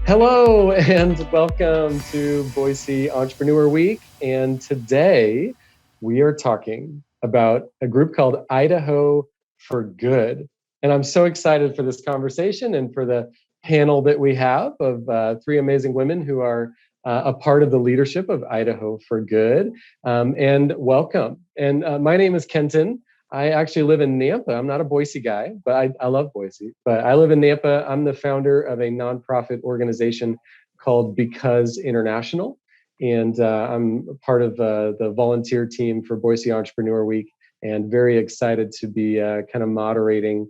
Hello and welcome to Boise Entrepreneur Week. And today we are talking about a group called Idaho for Good. And I'm so excited for this conversation and for the panel that we have of three amazing women who are a part of the leadership of Idaho for Good. And welcome. And my name is Kenton. I actually live in Nampa. I'm not a Boise guy, but I love Boise. But I live in Nampa. I'm the founder of a nonprofit organization called Because International. And I'm part of the volunteer team for Boise Entrepreneur Week and very excited to be kind of moderating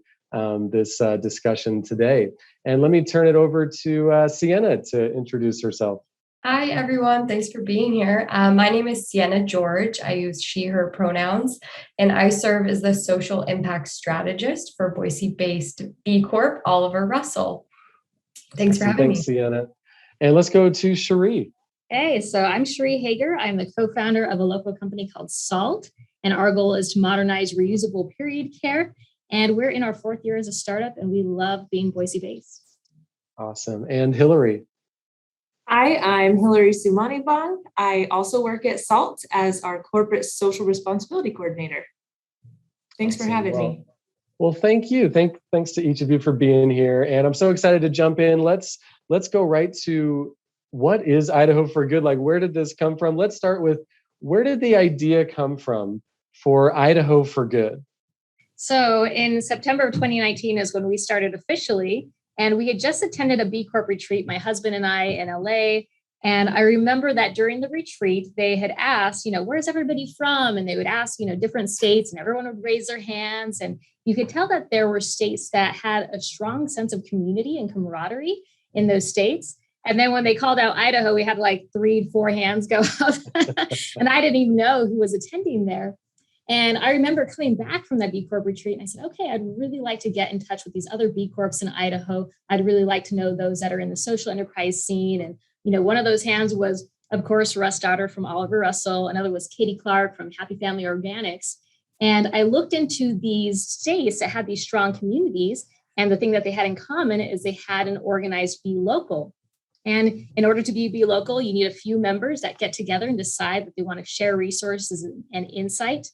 this discussion today. And let me turn it over to Sienna to introduce herself. Hi, everyone. Thanks for being here. My name is Sienna George. I use she, her pronouns, and I serve as the social impact strategist for Boise-based B Corp, Oliver Russell. Thanks for having me. Thanks, Sienna. And let's go to Cherie. Hey, so I'm Sheree Haeger. I'm the co-founder of a local company called Saalt, and our goal is to modernize reusable period care. And we're in our fourth year as a startup, and we love being Boise-based. Awesome. And Hillary. Hi, I'm Xoumanivong. I also work at Saalt as our corporate social responsibility coordinator. Thanks for having me. Well, thank you. Thanks to each of you for being here. And I'm so excited to jump in. Let's go right to what is Idaho for Good? Like, where did this come from? Let's start with, where did the idea come from for Idaho for Good? So in September of 2019 is when we started officially. And we had just attended a B Corp retreat, my husband and I in LA. And I remember that during the retreat, they had asked, where's everybody from? And they would ask, different states, and everyone would raise their hands. And you could tell that there were states that had a strong sense of community and camaraderie in those states. And then when they called out Idaho, we had like 3-4 hands go up. And I didn't even know who was attending there. And I remember coming back from that B Corp retreat and I said, okay, I'd really like to get in touch with these other B Corps in Idaho. I'd really like to know those that are in the social enterprise scene. And, one of those hands was, of course, Russ Daughter from Oliver Russell. Another was Katie Clark from Happy Family Organics. And I looked into these states that had these strong communities. And the thing that they had in common is they had an organized Be Local. And in order to be local, you need a few members that get together and decide that they want to share resources and insight.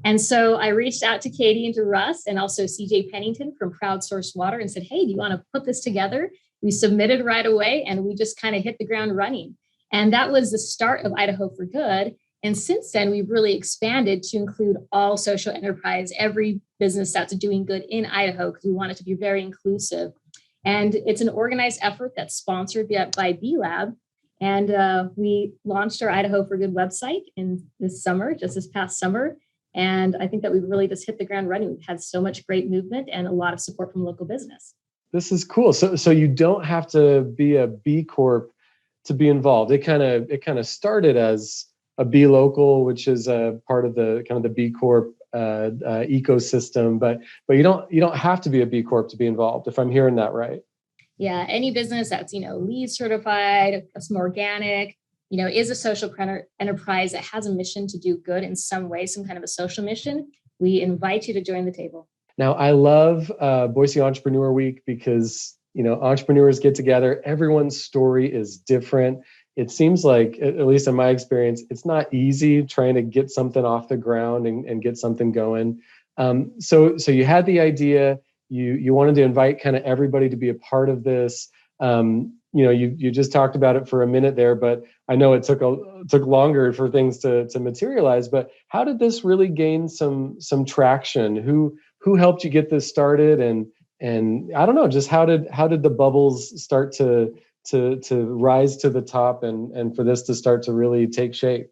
And so I reached out to Katie and to Russ and also CJ Pennington from Crowdsourced Water and said, hey, do you want to put this together? We submitted right away and we just kind of hit the ground running. And that was the start of Idaho for Good. And since then, we've really expanded to include all social enterprise, every business that's doing good in Idaho, because we want it to be very inclusive. And it's an organized effort that's sponsored by B Lab. And we launched our Idaho for Good website in this past summer. And I think that we've really just hit the ground running. We've had so much great movement and a lot of support from local business. This is cool. So you don't have to be a B Corp to be involved. It kind of started as a B Local, which is a part of the kind of the B Corp ecosystem. But you don't have to be a B Corp to be involved, if I'm hearing that right. Yeah, any business that's LEED certified, that's more organic, is a social enterprise that has a mission to do good in some way, some kind of a social mission, we invite you to join the table. Now, I love Boise Entrepreneur Week because, entrepreneurs get together. Everyone's story is different. It seems like, at least in my experience, it's not easy trying to get something off the ground and get something going. So you had the idea, you wanted to invite kind of everybody to be a part of this. You just talked about it for a minute there, but I know it took longer for things to materialize. But how did this really gain some traction? Who helped you get this started? And I don't know, just how did the bubbles start to rise to the top and for this to start to really take shape?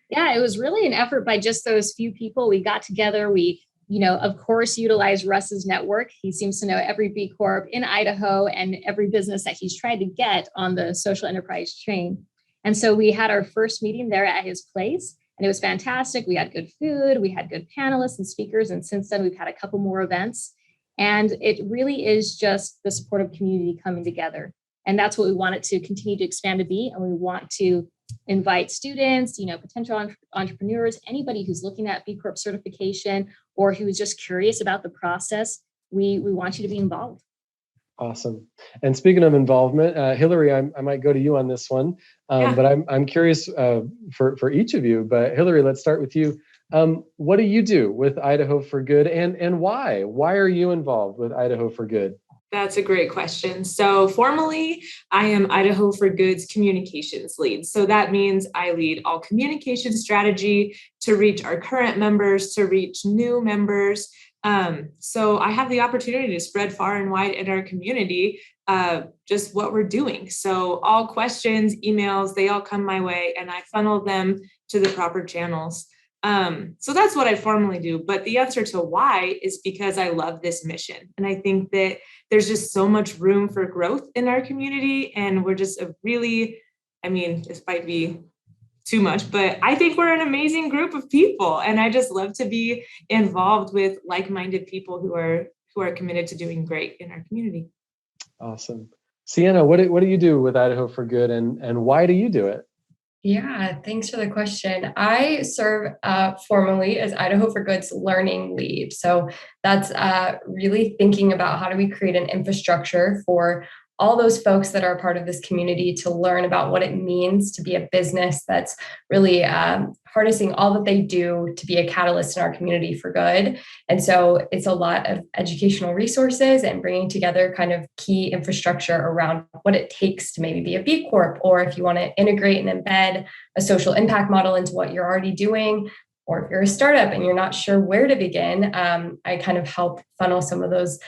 Yeah, it was really an effort by just those few people. We got together. We of course, utilize Russ's network. He seems to know every B Corp in Idaho and every business that he's tried to get on the social enterprise train. And so we had our first meeting there at his place, and it was fantastic. We had good food, we had good panelists and speakers, and since then we've had a couple more events. And it really is just the supportive community coming together. And that's what we want it to continue to expand to be. And we want to invite students, potential entrepreneurs, anybody who's looking at B Corp certification or who is just curious about the process. We want you to be involved. Awesome. And speaking of involvement, Hillary, I might go to you on this one, but I'm curious for each of you. But Hillary, let's start with you. What do you do with Idaho for Good, and why? Why are you involved with Idaho for Good? That's a great question. So formally, I am Idaho for Good's communications lead. So that means I lead all communication strategy to reach our current members, to reach new members. So I have the opportunity to spread far and wide in our community, just what we're doing. So all questions, emails, they all come my way and I funnel them to the proper channels. So that's what I formally do. But the answer to why is because I love this mission. And I think that there's just so much room for growth in our community. And we're just a really, I mean, this might be too much, but I think we're an amazing group of people. And I just love to be involved with like-minded people who are committed to doing great in our community. Awesome. Sienna, what do you do with Idaho for Good, and why do you do it? Yeah, thanks for the question. I serve formally as Idaho for Good's learning lead. So that's really thinking about how do we create an infrastructure for all those folks that are part of this community to learn about what it means to be a business that's really harnessing all that they do to be a catalyst in our community for good. And so it's a lot of educational resources and bringing together kind of key infrastructure around what it takes to maybe be a B Corp, or if you want to integrate and embed a social impact model into what you're already doing, or if you're a startup and you're not sure where to begin, I kind of help funnel some of those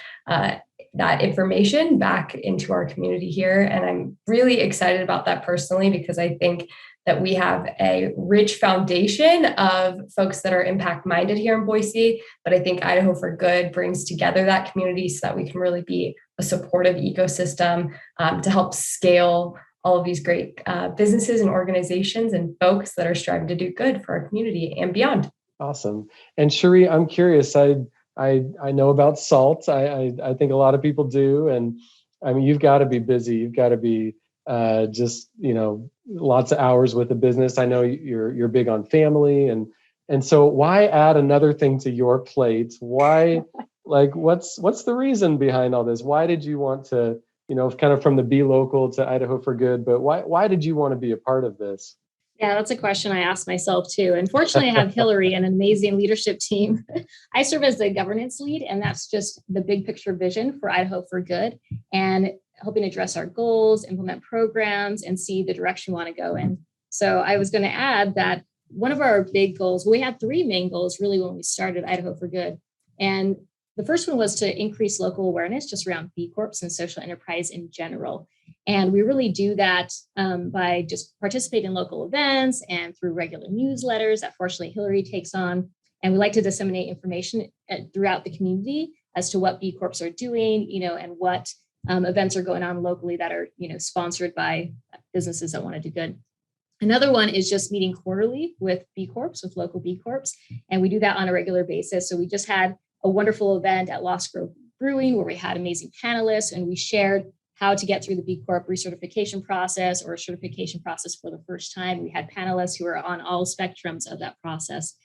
that information back into our community here. And I'm really excited about that personally, because I think that we have a rich foundation of folks that are impact minded here in Boise. But I think Idaho for Good brings together that community so that we can really be a supportive ecosystem to help scale all of these great businesses and organizations and folks that are striving to do good for our community and beyond. Awesome. And Cherie, I'm curious. I know about Saalt. I think a lot of people do. And I mean, you've got to be busy. You've got to be just, lots of hours with the business. I know you're big on family. And so why add another thing to your plate? Why, what's the reason behind all this? Why did you want to, kind of from the Be Local to Idaho for Good, but why did you want to be a part of this? Yeah, that's a question I asked myself too. Unfortunately, I have Hillary and an amazing leadership team. I serve as the governance lead, and that's just the big picture vision for Idaho for Good and helping address our goals, implement programs, and see the direction we want to go in. So I was going to add that one of our big goals, we had three main goals really when we started Idaho for Good. And the first one was to increase local awareness just around B Corps and social enterprise in general. And we really do that by just participating in local events and through regular newsletters that fortunately Hillary takes on. And we like to disseminate information throughout the community as to what B Corps are doing, and what events are going on locally that are, sponsored by businesses that want to do good. Another one is just meeting quarterly with B Corps, with local B Corps. And we do that on a regular basis. So we just had a wonderful event at Lost Grove Brewing where we had amazing panelists and we shared how to get through the B Corp recertification process or certification process for the first time. We had panelists who are on all spectrums of that process.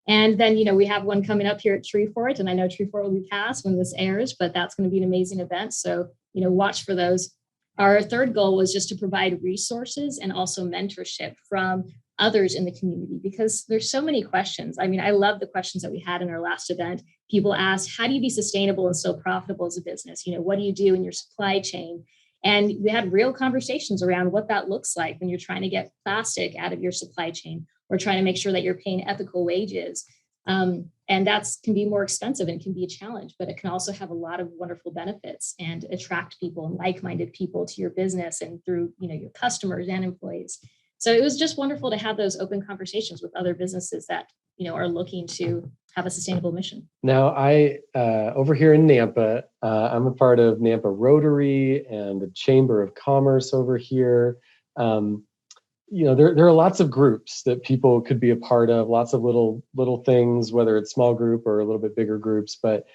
And then, we have one coming up here at Treefort, and I know Treefort will be passed when this airs, but that's going to be an amazing event. So, watch for those. Our third goal was just to provide resources and also mentorship from others in the community, because there's so many questions. I mean, I love the questions that we had in our last event. People asked, how do you be sustainable and still profitable as a business? What do you do in your supply chain? And we had real conversations around what that looks like when you're trying to get plastic out of your supply chain or trying to make sure that you're paying ethical wages. And that can be more expensive and can be a challenge, but it can also have a lot of wonderful benefits and attract people and like-minded people to your business and through, your customers and employees. So it was just wonderful to have those open conversations with other businesses that, are looking to have a sustainable mission. Now, I over here in Nampa, I'm a part of Nampa Rotary and the Chamber of Commerce over here. There are lots of groups that people could be a part of, lots of little things, whether it's small group or a little bit bigger groups. But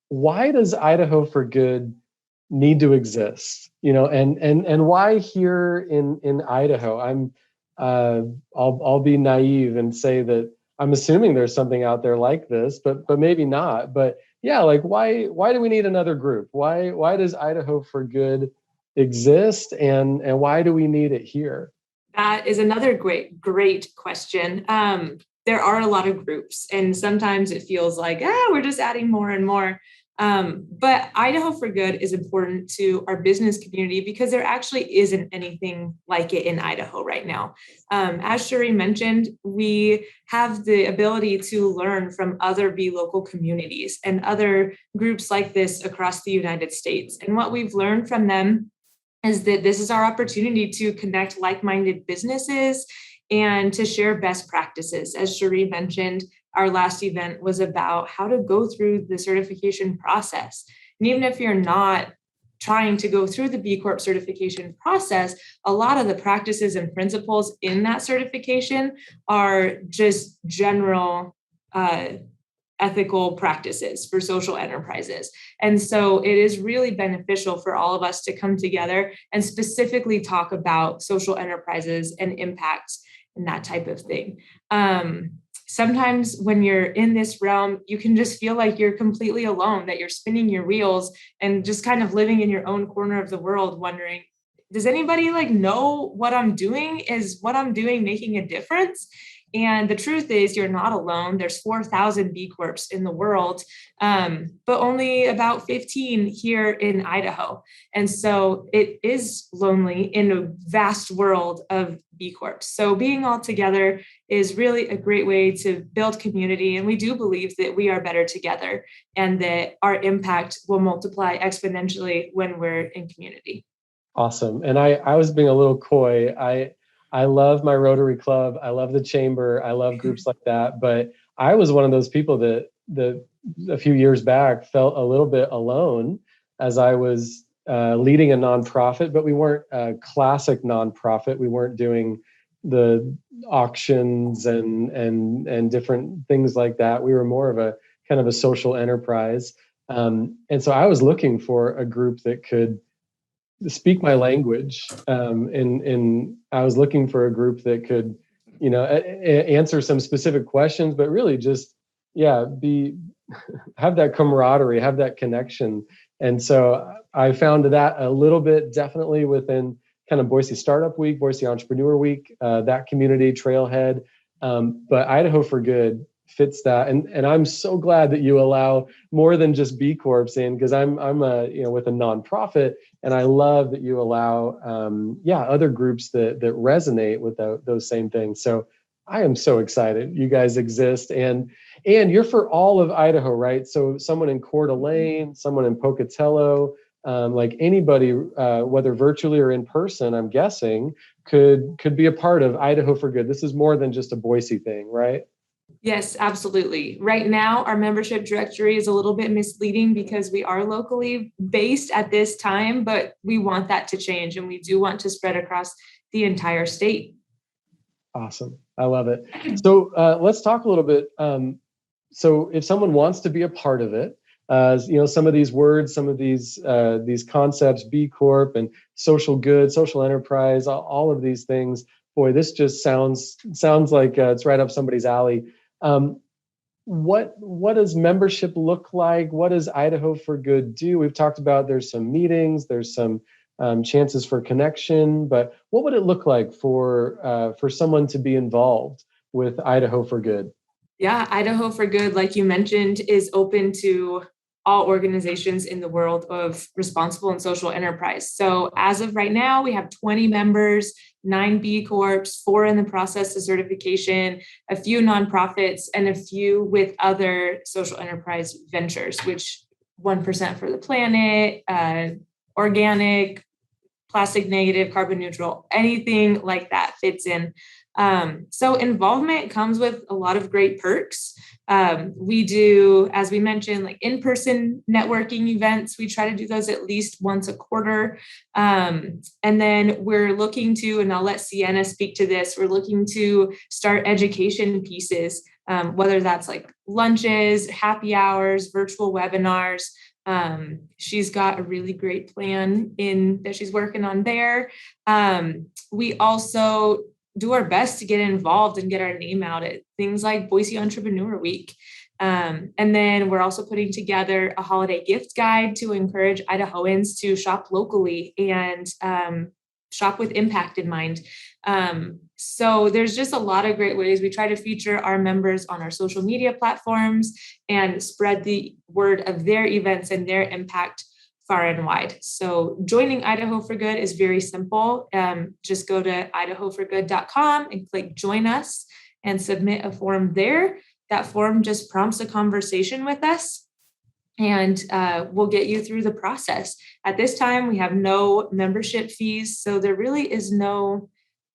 why does Idaho for Good need to exist? And why here in Idaho? I'll be naive and say that I'm assuming there's something out there like this, but maybe not. But yeah, like why do we need another group? Why does Idaho for Good exist, and why do we need it here? That is another great question. There are a lot of groups, and sometimes it feels like, we're just adding more and more. But Idaho for Good is important to our business community because there actually isn't anything like it in Idaho right now. As Cherie mentioned, we have the ability to learn from other Be Local communities and other groups like this across the United States. And what we've learned from them is that this is our opportunity to connect like-minded businesses and to share best practices. As Cherie mentioned, our last event was about how to go through the certification process. And even if you're not trying to go through the B Corp certification process, a lot of the practices and principles in that certification are just general ethical practices for social enterprises. And so it is really beneficial for all of us to come together and specifically talk about social enterprises and impacts and that type of thing. Sometimes when you're in this realm, you can just feel like you're completely alone, that you're spinning your wheels and just kind of living in your own corner of the world, wondering, does anybody know what I'm doing? Is what I'm doing making a difference? And the truth is, you're not alone. There's 4,000 B Corps in the world, but only about 15 here in Idaho. And so it is lonely in a vast world of B Corps. So being all together is really a great way to build community. And we do believe that we are better together and that our impact will multiply exponentially when we're in community. Awesome. And I was being a little coy. I love my Rotary Club. I love the chamber. I love groups like that. But I was one of those people that a few years back felt a little bit alone as I was leading a nonprofit, but we weren't a classic nonprofit. We weren't doing the auctions and different things like that. We were more of a kind of a social enterprise. And so I was looking for a group that could speak my language, and I was looking for a group that could, answer some specific questions, but really just, have that camaraderie, have that connection. And so I found that a little bit definitely within kind of Boise Startup Week, Boise Entrepreneur Week, that community trailhead. But Idaho for Good fits that, and I'm so glad that you allow more than just B Corps in, because I'm with a nonprofit, and I love that you allow other groups that resonate with those same things. So I am so excited you guys exist, and you're for all of Idaho, right? So someone in Coeur d'Alene, someone in Pocatello, like anybody, whether virtually or in person, I'm guessing could be a part of Idaho for Good. This is more than just a Boise thing, right? Yes, absolutely. Right now, our membership directory is a little bit misleading because we are locally based at this time, but we want that to change, and we do want to spread across the entire state. Awesome. I love it. So let's talk a little bit. So if someone wants to be a part of it, some of these words, some of these concepts, B Corp and social good, social enterprise, all of these things, boy, this just sounds like it's right up somebody's alley. What does membership look like? What does Idaho for Good do? We've talked about there's some meetings, there's some chances for connection, but what would it look like for someone to be involved with Idaho for Good? Yeah, Idaho for Good, like you mentioned, is open to all organizations in the world of responsible and social enterprise. So as of right now, we have 20 members, 9 B Corps, 4 in the process of certification, a few nonprofits, and a few with other social enterprise ventures, which 1% for the planet, organic, plastic negative, carbon neutral, anything like that fits in. So involvement comes with a lot of great perks. We do, as we mentioned, like in-person networking events. We try to do those at least once a quarter. And then we're looking to, and I'll let Sienna speak to this, we're looking to start education pieces, whether that's like lunches, happy hours, virtual webinars. She's got a really great plan that she's working on there. We also do our best to get involved and get our name out at things like Boise Entrepreneur Week. And then we're also putting together a holiday gift guide to encourage Idahoans to shop locally and shop with impact in mind. So there's just a lot of great ways. We try to feature our members on our social media platforms and spread the word of their events and their impact far and wide. So joining Idaho for Good is very simple. Just go to idahoforgood.com and click join us and submit a form there. That form just prompts a conversation with us, and we'll get you through the process. At this time, we have no membership fees, so there really is no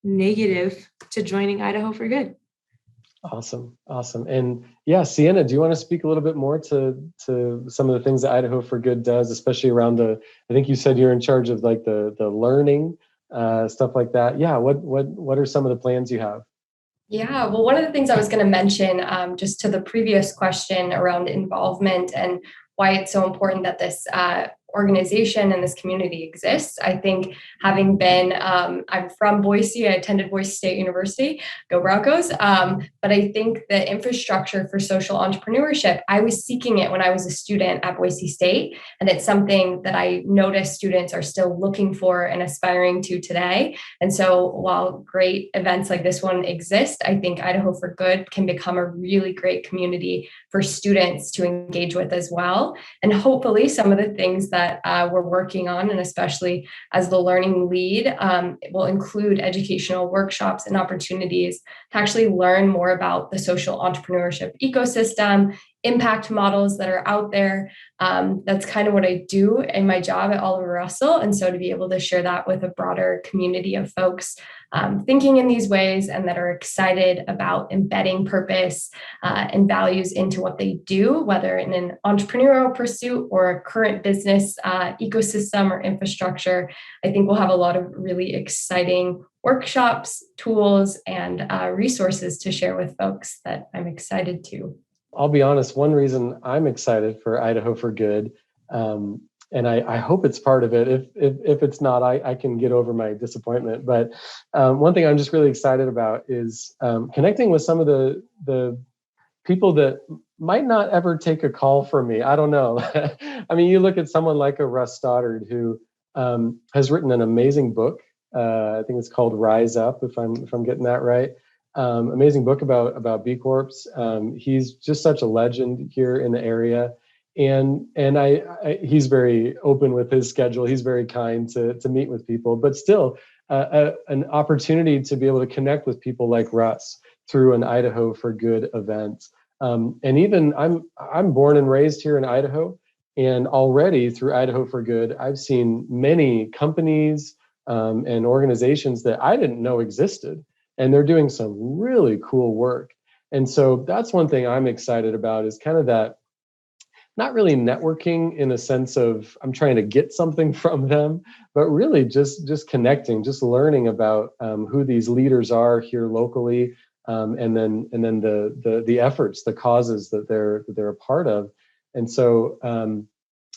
negative to joining Idaho for Good. Awesome. And yeah, Sienna, do you want to speak a little bit more to some of the things that Idaho for Good does, especially around I think you said you're in charge of like the learning, stuff like that. Yeah. What are some of the plans you have? Yeah, well, one of the things I was going to mention, just to the previous question around involvement and why it's so important that this organization and this community exists. I think having been, I'm from Boise, I attended Boise State University, go Broncos. But I think the infrastructure for social entrepreneurship, I was seeking it when I was a student at Boise State. And it's something that I notice students are still looking for and aspiring to today. And so while great events like this one exist, I think Idaho for Good can become a really great community for students to engage with as well. And hopefully some of the things that we're working on, and especially as the learning lead, will include educational workshops and opportunities to actually learn more about the social entrepreneurship ecosystem, impact models that are out there. That's kind of what I do in my job at Oliver Russell. And so to be able to share that with a broader community of folks thinking in these ways and that are excited about embedding purpose and values into what they do, whether in an entrepreneurial pursuit or a current business ecosystem or infrastructure, I think we'll have a lot of really exciting workshops, tools, and resources to share with folks that I'm excited to. I'll be honest, one reason I'm excited for Idaho for Good, and I hope it's part of it. If it's not, I can get over my disappointment. But one thing I'm just really excited about is connecting with some of the people that might not ever take a call from me. I don't know. I mean, you look at someone like a Russ Stoddard who has written an amazing book. I think it's called Rise Up, if I'm getting that right. Amazing book about B Corps. He's just such a legend here in the area, and he's very open with his schedule. He's very kind to meet with people, but still an opportunity to be able to connect with people like Russ through an Idaho for Good event. And even I'm born and raised here in Idaho, and already through Idaho for Good, I've seen many companies and organizations that I didn't know existed. And they're doing some really cool work. And so that's one thing I'm excited about, is kind of that, not really networking in a sense of I'm trying to get something from them, but really just connecting, just learning about who these leaders are here locally, and then the efforts, the causes that they're a part of. And so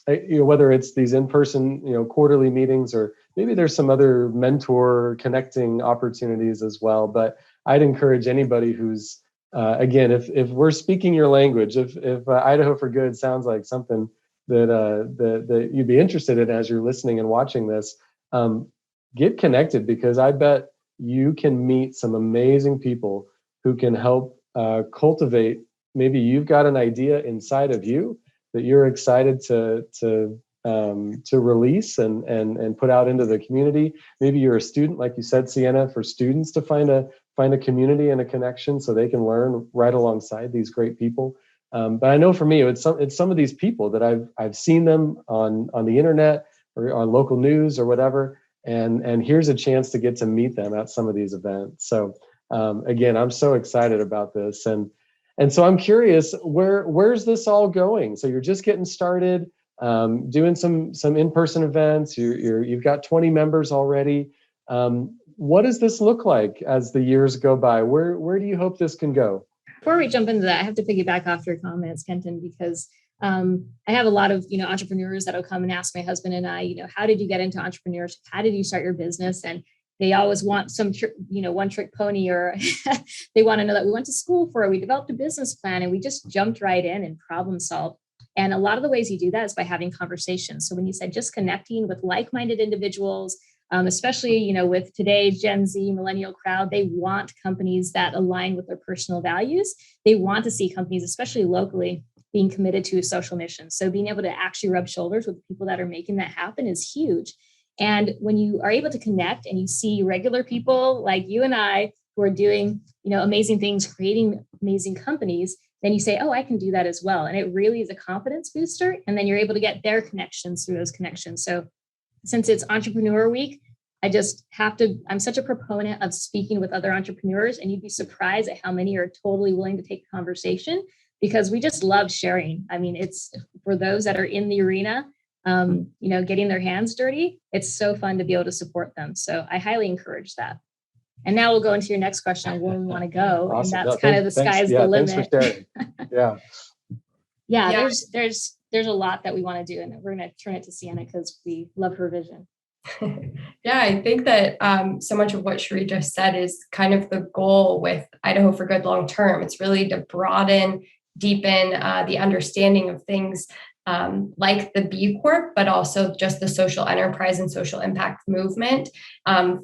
whether it's these in-person quarterly meetings, or maybe there's some other mentor connecting opportunities as well. But I'd encourage anybody who's again, if we're speaking your language, if Idaho for Good sounds like something that you'd be interested in as you're listening and watching this, get connected, because I bet you can meet some amazing people who can help cultivate. Maybe you've got an idea inside of you that you're excited to release and put out into the community. Maybe you're a student, like you said, Sienna, for students to find a community and a connection so they can learn right alongside these great people. But I know for me, it's some of these people that I've seen them on the internet or on local news or whatever, and here's a chance to get to meet them at some of these events. So again, I'm so excited about this, and so I'm curious, where's this all going? So you're just getting started, doing some in-person events. You've got 20 members already. What does this look like as the years go by? Where do you hope this can go? Before we jump into that, I have to piggyback off your comments, Kenton, because I have a lot of entrepreneurs that'll come and ask my husband and I, how did you get into entrepreneurship? How did you start your business? And They always want some, one trick pony, or they want to know that we went to school for it. We developed a business plan and we just jumped right in and problem solved. And a lot of the ways you do that is by having conversations. So when you said just connecting with like-minded individuals, especially, with today's Gen Z millennial crowd, they want companies that align with their personal values. They want to see companies, especially locally, being committed to a social mission. So being able to actually rub shoulders with people that are making that happen is huge. And when you are able to connect and you see regular people like you and I who are doing, amazing things, creating amazing companies, then you say, oh, I can do that as well. And it really is a confidence booster. And then you're able to get their connections through those connections. So since it's Entrepreneur Week, I'm such a proponent of speaking with other entrepreneurs, and you'd be surprised at how many are totally willing to take the conversation, because we just love sharing. I mean, it's for those that are in the arena, getting their hands dirty. It's so fun to be able to support them. So I highly encourage that. And now we'll go into your next question on where we want to go. Awesome. And that's kind of the sky's the limit. Thanks for sharing. Yeah. There's a lot that we want to do, and we're going to turn it to Sienna because we love her vision. Yeah, I think that so much of what Cherie just said is kind of the goal with Idaho for Good long term. It's really to broaden, deepen the understanding of things like the B Corp, but also just the social enterprise and social impact movement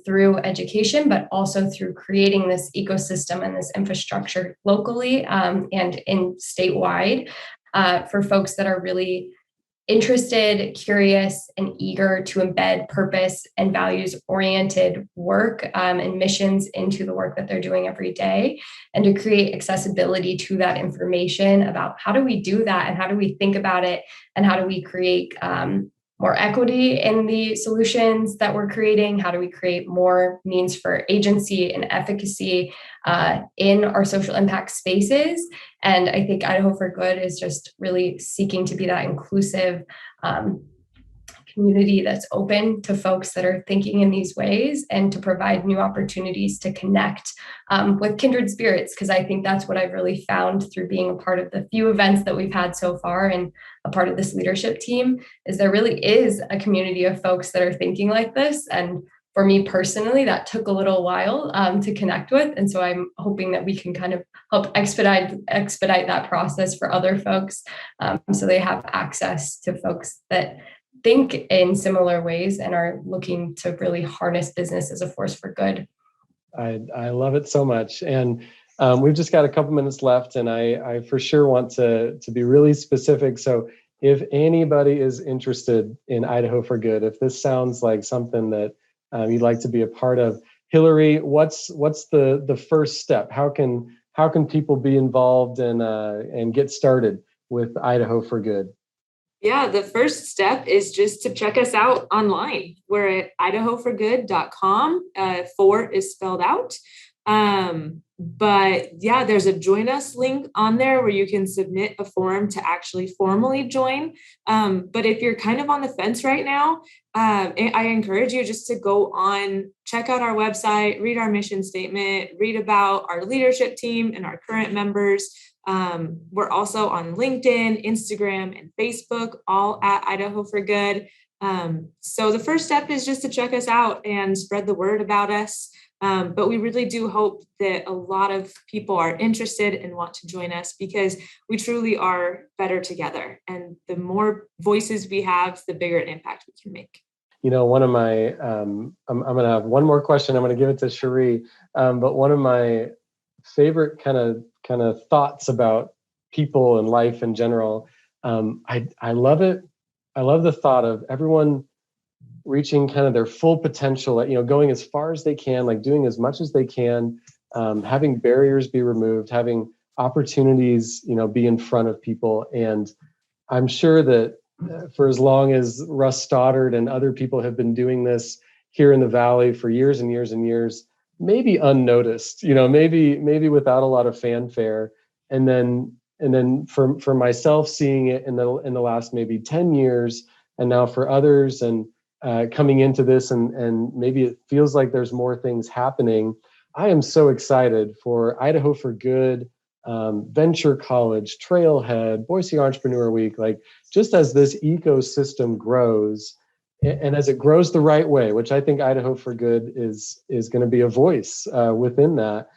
through education, but also through creating this ecosystem and this infrastructure locally and in statewide for folks that are really interested, curious, and eager to embed purpose and values-oriented work and missions into the work that they're doing every day, and to create accessibility to that information about how do we do that and how do we think about it and how do we create more equity in the solutions that we're creating? How do we create more means for agency and efficacy in our social impact spaces? And I think Idaho for Good is just really seeking to be that inclusive community that's open to folks that are thinking in these ways, and to provide new opportunities to connect with kindred spirits. Because I think that's what I've really found through being a part of the few events that we've had so far and a part of this leadership team, is there really is a community of folks that are thinking like this. And for me personally, that took a little while to connect with. And so I'm hoping that we can kind of help expedite that process for other folks, so they have access to folks that think in similar ways and are looking to really harness business as a force for good. I love it so much. And we've just got a couple minutes left, and I for sure want to be really specific. So if anybody is interested in Idaho for Good, if this sounds like something that you'd like to be a part of, Hillary, what's the first step? How can people be involved and get started with Idaho for Good? Yeah, the first step is just to check us out online. We're at idahoforgood.com. 4 is spelled out. But yeah, there's a join us link on there where you can submit a form to actually formally join. But if you're kind of on the fence right now, I encourage you just to go on, check out our website, read our mission statement, read about our leadership team and our current members. We're also on LinkedIn, Instagram, and Facebook, all at Idaho for Good. So the first step is just to check us out and spread the word about us. But we really do hope that a lot of people are interested and want to join us, because we truly are better together. And the more voices we have, the bigger impact we can make. One of my, I'm going to have one more question. I'm going to give it to Cherie. But one of my favorite kind of thoughts about people and life in general, I love it. I love the thought of everyone reaching kind of their full potential, going as far as they can, like doing as much as they can, having barriers be removed, having opportunities, be in front of people. And I'm sure that for as long as Russ Stoddard and other people have been doing this here in the Valley for years and years and years, maybe unnoticed, maybe without a lot of fanfare. And then for myself, seeing it in the last maybe 10 years, and now for others, and coming into this, and maybe it feels like there's more things happening. I am so excited for Idaho for Good, Venture College, Trailhead, Boise Entrepreneur Week. Like, just as this ecosystem grows, and as it grows the right way, which I think Idaho for Good is going to be a voice within that,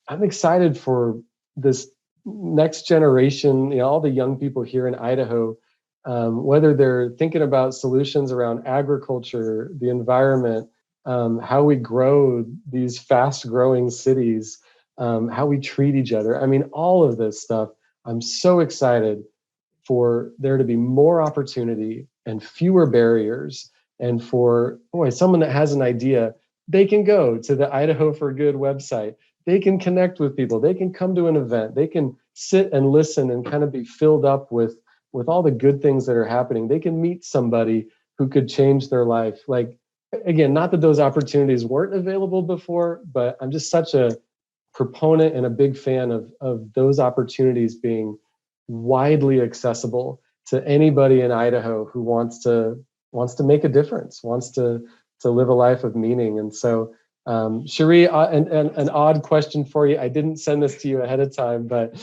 I'm excited for this next generation, all the young people here in Idaho, whether they're thinking about solutions around agriculture, the environment, how we grow these fast growing cities, how we treat each other. I mean, all of this stuff, I'm so excited for there to be more opportunity and fewer barriers. And for, someone that has an idea, they can go to the Idaho for Good website. They can connect with people. They can come to an event. They can sit and listen and kind of be filled up with all the good things that are happening. They can meet somebody who could change their life. Like, again, not that those opportunities weren't available before, but I'm just such a proponent and a big fan of those opportunities being widely accessible to anybody in Idaho who wants to make a difference, wants to live a life of meaning. And so, Cherie, and an odd question for you. I didn't send this to you ahead of time, but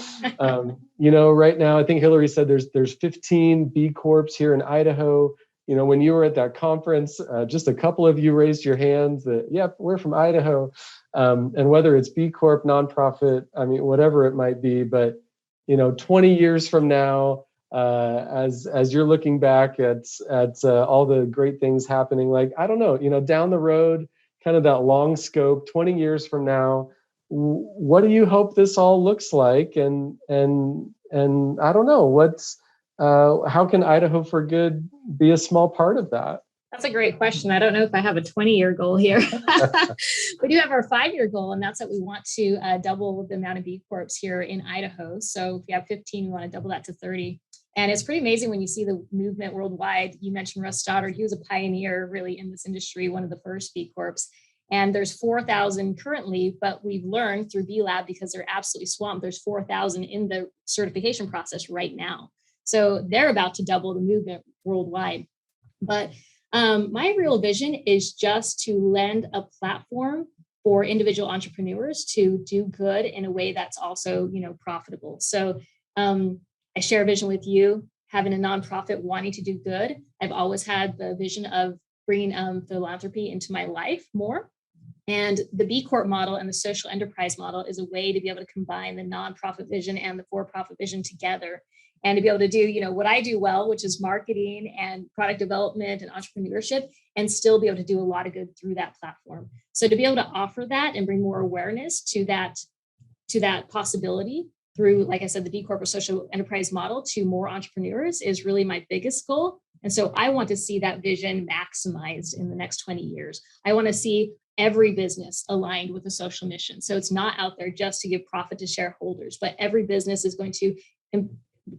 right now I think Hillary said there's 15 B Corps here in Idaho. When you were at that conference, just a couple of you raised your hands that, yep, we're from Idaho. And whether it's B Corp, nonprofit, I mean, whatever it might be, but 20 years from now, as you're looking back at all the great things happening, like, I don't know, down the road, kind of that long scope, 20 years from now, what do you hope this all looks like? And I don't know, how can Idaho for Good be a small part of that? That's a great question. I don't know if I have a 20-year goal here. We do have our 5-year goal, and that's that we want to double the amount of B Corps here in Idaho. So if you have 15, we want to double that to 30. And it's pretty amazing when you see the movement worldwide. You mentioned Russ Stoddard. He was a pioneer really in this industry, one of the first B Corps. And there's 4,000 currently, but we've learned through B Lab, because they're absolutely swamped, there's 4,000 in the certification process right now. So they're about to double the movement worldwide. But my real vision is just to lend a platform for individual entrepreneurs to do good in a way that's also, profitable. So I share a vision with you, having a nonprofit wanting to do good. I've always had the vision of bringing philanthropy into my life more. And the B Corp model and the social enterprise model is a way to be able to combine the nonprofit vision and the for-profit vision together, and to be able to do, what I do well, which is marketing and product development and entrepreneurship, and still be able to do a lot of good through that platform. So to be able to offer that and bring more awareness to that possibility through, like I said, the B Corp or social enterprise model to more entrepreneurs is really my biggest goal. And so I want to see that vision maximized in the next 20 years. I want to see every business aligned with a social mission. So it's not out there just to give profit to shareholders, but every business is going to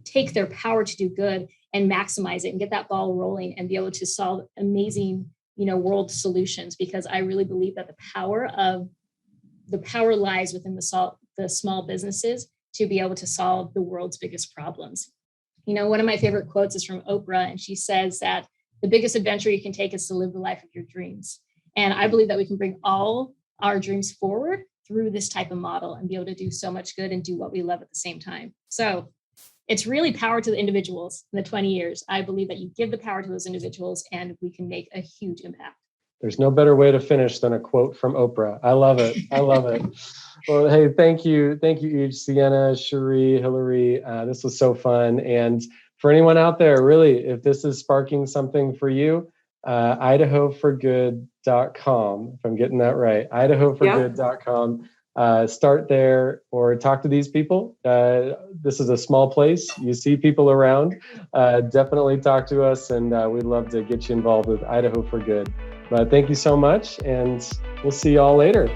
take their power to do good and maximize it and get that ball rolling and be able to solve amazing, world solutions, because I really believe that the power lies within the small businesses to be able to solve the world's biggest problems. One of my favorite quotes is from Oprah, and she says that the biggest adventure you can take is to live the life of your dreams. And I believe that we can bring all our dreams forward through this type of model and be able to do so much good and do what we love at the same time. So it's really power to the individuals in the 20 years. I believe that you give the power to those individuals and we can make a huge impact. There's no better way to finish than a quote from Oprah. I love it. I love it. Well, hey, thank you. Thank you each, Sienna, Cherie, Hillary. This was so fun. And for anyone out there, really, if this is sparking something for you, idahoforgood.com, if I'm getting that right, idahoforgood.com. Start there or talk to these people. This is a small place. You see people around. Definitely talk to us, and we'd love to get you involved with Idaho for Good. But thank you so much, and we'll see you all later.